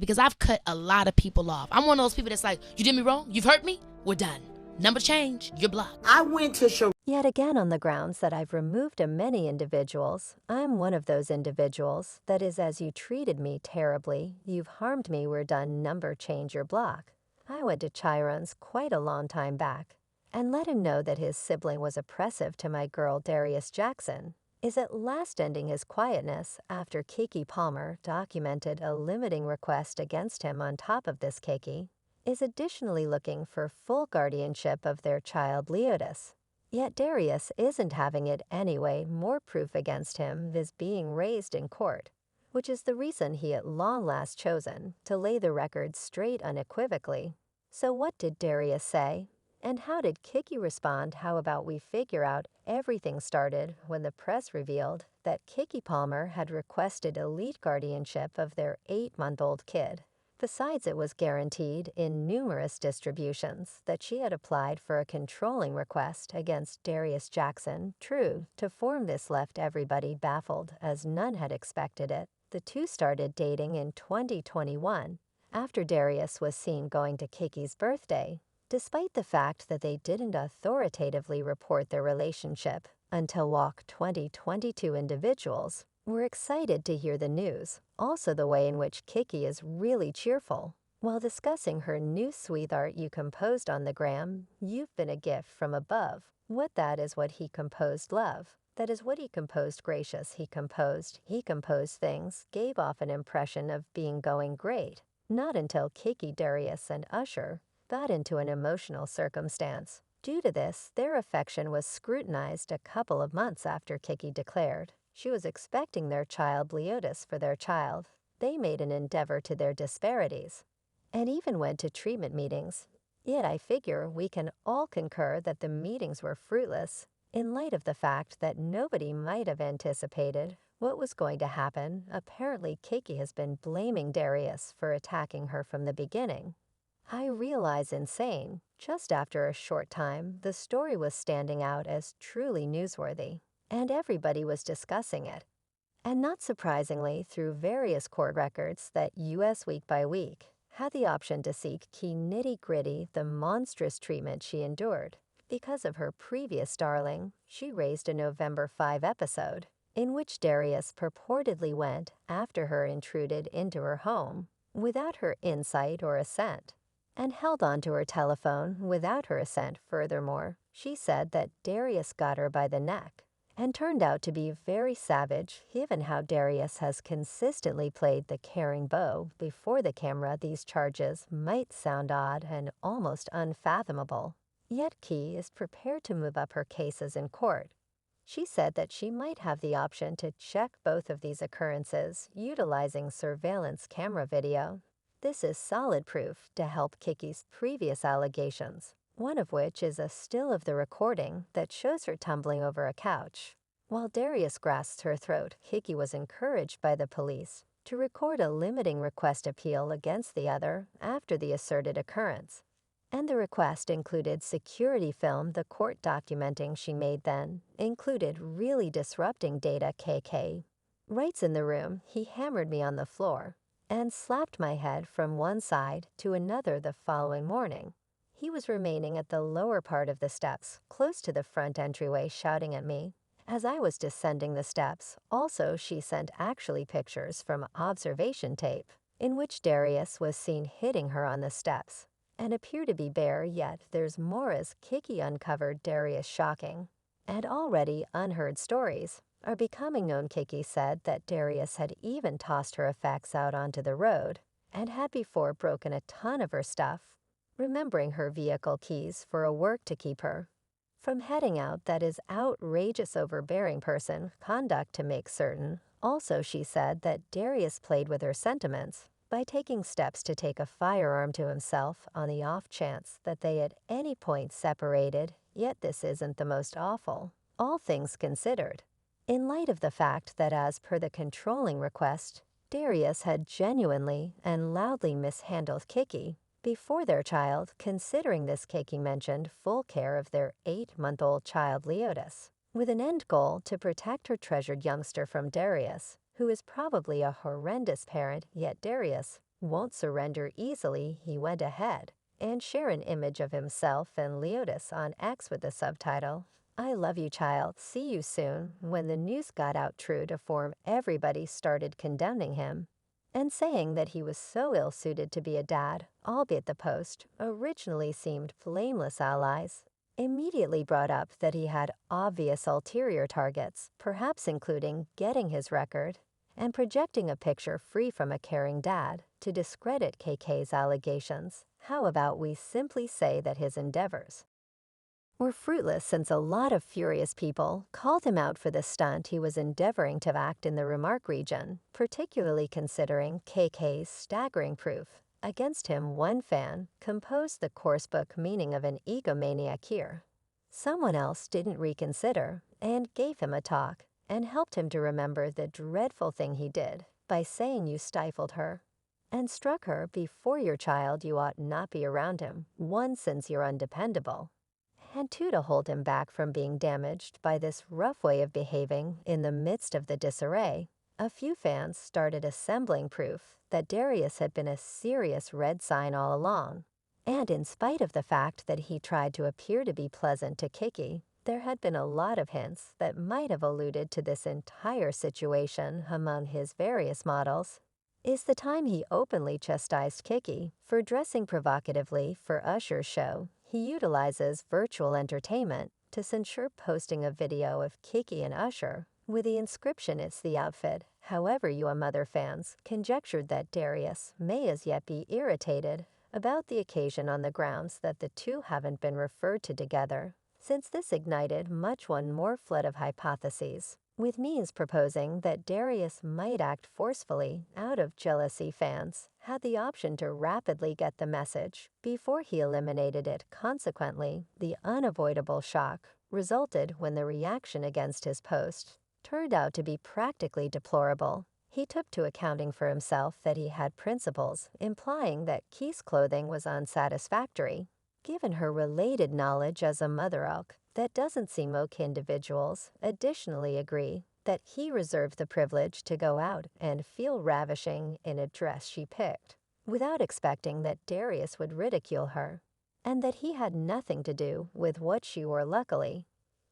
because I've cut a lot of people off. I'm one of those people that's like, you did me wrong, you've hurt me, we're done. Number change, you're blocked. I went to Yet again, on the grounds that I've removed a many individuals, I'm one of those individuals that is, as you treated me terribly, you've harmed me, we're done, number change, your block. I went to Chiron's quite a long time back and let him know that his sibling was oppressive to my girl Darius Jackson, is at last ending his quietness after KeKe Palmer documented a limiting request against him. On top of this, KeKe is additionally looking for full guardianship of their child Leotis. Yet Darius isn't having it anyway. More proof against him is being raised in court, which is the reason he at long last chosen to lay the record straight unequivocally. So what did Darius say? And how did KeKe respond? How about we figure out everything started when the press revealed that KeKe Palmer had requested elite guardianship of their 8-month-old kid. Besides, it was guaranteed in numerous distributions that she had applied for a controlling request against Darius Jackson. True, to form this left everybody baffled, as none had expected it. The two started dating in 2021, after Darius was seen going to KeKe's birthday, despite the fact that they didn't authoritatively report their relationship until Walk 2022. Individuals were excited to hear the news. Also, the way in which KeKe is really cheerful. While discussing her new sweetheart you composed on the gram, you've been a gift from above. What that is what he composed, love. That is what he composed, gracious. He composed things, gave off an impression of being going great. Not until KeKe, Darius, and Usher got into an emotional circumstance. Due to this, their affection was scrutinized a couple of months after KeKe declared she was expecting their child Leotis for their child. They made an endeavor to their disparities and even went to treatment meetings. Yet I figure we can all concur that the meetings were fruitless in light of the fact that nobody might have anticipated what was going to happen. Apparently, KeKe has been blaming Darius for attacking her from the beginning. I realize insane. Just after a short time, the story was standing out as truly newsworthy, and everybody was discussing it. And not surprisingly, through various court records that U.S. week by week had the option to seek key nitty-gritty the monstrous treatment she endured. Because of her previous darling, she raised a November 5 episode in which Darius purportedly went after her, intruded into her home without her insight or assent, and held on to her telephone without her assent. Furthermore, she said that Darius got her by the neck and turned out to be very savage. Given how Darius has consistently played the caring beau before the camera, these charges might sound odd and almost unfathomable. Yet KeKe is prepared to move up her cases in court. She said that she might have the option to check both of these occurrences utilizing surveillance camera video. This is solid proof to help KeKe's previous allegations, one of which is a still of the recording that shows her tumbling over a couch. While Darius grasps her throat, KeKe was encouraged by the police to record a limiting request appeal against the other after the asserted occurrence. And the request included security film. The court documenting she made then included really disrupting data. KeKe writes, in the room, he hammered me on the floor and slapped my head from one side to another the following morning. He was remaining at the lower part of the steps, close to the front entryway, shouting at me as I was descending the steps. Also, she sent actually pictures from observation tape in which Darius was seen hitting her on the steps and appear to be bare. Yet there's more, as KeKe uncovered Darius' shocking and already unheard stories are becoming known. KeKe said that Darius had even tossed her effects out onto the road and had before broken a ton of her stuff, remembering her vehicle keys for a work to keep her from heading out. That is outrageous, overbearing person conduct to make certain. Also, she said that Darius played with her sentiments by taking steps to take a firearm to himself on the off chance that they at any point separated. Yet this isn't the most awful, all things considered, in light of the fact that, as per the controlling request, Darius had genuinely and loudly mishandled KeKe before their child. Considering this, KeKe mentioned full care of their 8-month-old child Leotis, with an end goal to protect her treasured youngster from Darius, who is probably a horrendous parent. Yet Darius won't surrender easily, he went ahead and shared an image of himself and Leotis on X with the subtitle, "I love you, child, see you soon." When the news got out true to form, everybody started condemning him and saying that he was so ill-suited to be a dad, albeit the post originally seemed blameless allies immediately brought up that he had obvious ulterior targets, perhaps including getting his record and projecting a picture free from a caring dad to discredit KK's allegations. How about we simply say that his endeavors were fruitless, since a lot of furious people called him out for the stunt he was endeavoring to act in the remark region, particularly considering KK's staggering proof against him. One fan composed the coursebook meaning of an egomaniac here. Someone else didn't reconsider and gave him a talk and helped him to remember the dreadful thing he did by saying you stifled her and struck her before your child. You ought not be around him, one, since you're undependable, and two, to hold him back from being damaged by this rough way of behaving. In the midst of the disarray, a few fans started assembling proof that Darius had been a serious red sign all along. And in spite of the fact that he tried to appear to be pleasant to KeKe, there had been a lot of hints that might have alluded to this entire situation. Among his various models is the time he openly chastised KeKe for dressing provocatively for Usher's show. He utilizes virtual entertainment to censure posting a video of KeKe and Usher with the inscription, "It's the outfit." However, Mother fans conjectured that Darius may as yet be irritated about the occasion on the grounds that the two haven't been referred to together, since this ignited much one more flood of hypotheses, with means proposing that Darius might act forcefully out of jealousy. Fans had the option to rapidly get the message before he eliminated it. Consequently, the unavoidable shock resulted when the reaction against his post turned out to be practically deplorable. He took to accounting for himself that he had principles, implying that Keke's clothing was unsatisfactory, given her related knowledge as a mother elk. That doesn't seem okay. Individuals additionally agree that he reserved the privilege to go out and feel ravishing in a dress she picked, without expecting that Darius would ridicule her, and that he had nothing to do with what she wore. Luckily,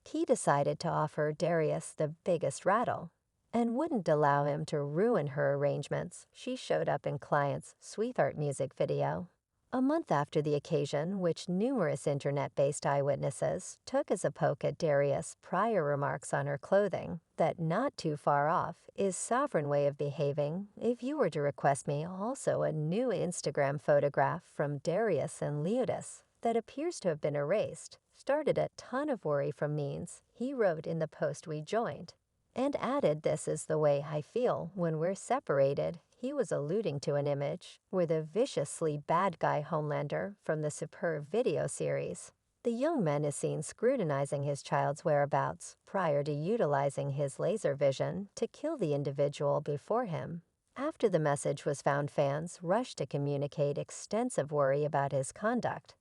he decided to offer Darius the biggest rattle and wouldn't allow him to ruin her arrangements. She showed up in client's Sweetheart music video a month after the occasion, which numerous internet-based eyewitnesses took as a poke at Darius' prior remarks on her clothing. That not too far off is sovereign way of behaving. If you were to request me also a new Instagram photograph from Darius and Leotis that appears to have been erased, started a ton of worry from means. He wrote in the post we joined and added, "This is the way I feel when we're separated." He was alluding to an image where the viciously bad guy Homelander from the superb video series. The young man is seen scrutinizing his child's whereabouts prior to utilizing his laser vision to kill the individual before him. After the message was found, fans rushed to communicate extensive worry about his conduct.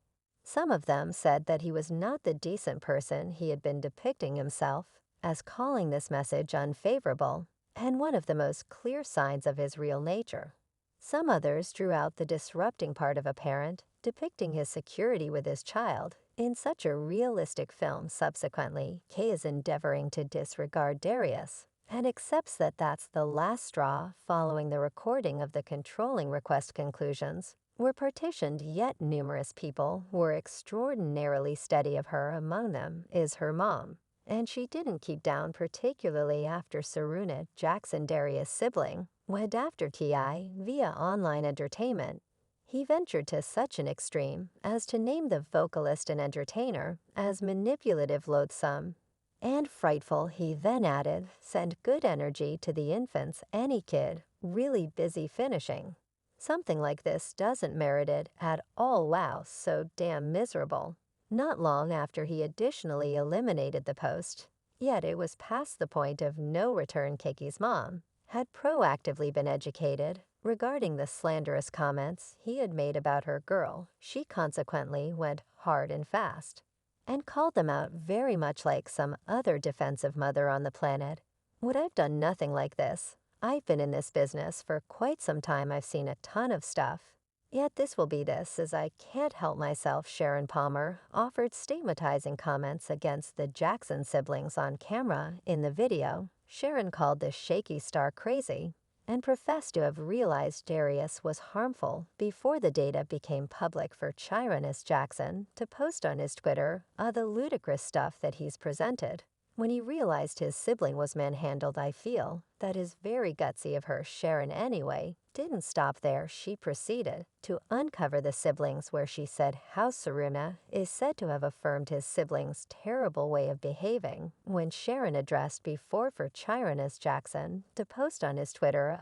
Some of them said that he was not the decent person he had been depicting himself as, calling this message unfavorable and one of the most clear signs of his real nature. Some others drew out the disrupting part of a parent, depicting his security with his child in such a realistic film. Subsequently, Kay is endeavoring to disregard Darius and accepts that that's the last straw. Following the recording of the controlling request, conclusions were partitioned, yet numerous people were extraordinarily steady of her. Among them is her mom, and she didn't keep down, particularly after Saruna Jackson, Darius' sibling, went after T.I. via online entertainment. He ventured to such an extreme as to name the vocalist and entertainer as manipulative, loathsome, and frightful. He then added, "Send good energy to the infants, any kid really busy finishing." Something like this doesn't merit it at all. Wow, so damn miserable. Not long after, he additionally eliminated the post, yet it was past the point of no return. KeKe's mom had proactively been educated regarding the slanderous comments he had made about her girl. She consequently went hard and fast and called them out, very much like some other defensive mother on the planet would have done. Nothing like this I've been in this business for quite some time. I've seen a ton of stuff. Yet this will be this, as I can't help myself. Sharon Palmer offered stigmatizing comments against the Jackson siblings on camera. In the video, Sharon called the shaky star crazy and professed to have realized Darius was harmful before the data became public for Chironus Jackson to post on his Twitter the ludicrous stuff that he's presented. When he realized his sibling was manhandled, I feel that is very gutsy of her. Sharon, anyway, didn't stop there. She proceeded to uncover the siblings, where she said how Saruna is said to have affirmed his siblings' terrible way of behaving. When Sharon addressed before for Chironus Jackson to post on his Twitter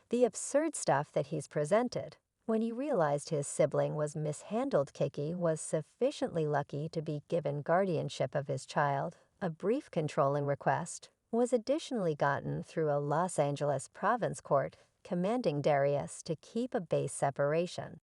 the absurd stuff that he's presented. When he realized his sibling was mishandled, KeKe was sufficiently lucky to be given guardianship of his child. A brief controlling request was additionally gotten through a Los Angeles province court, commanding Darius to keep a base separation.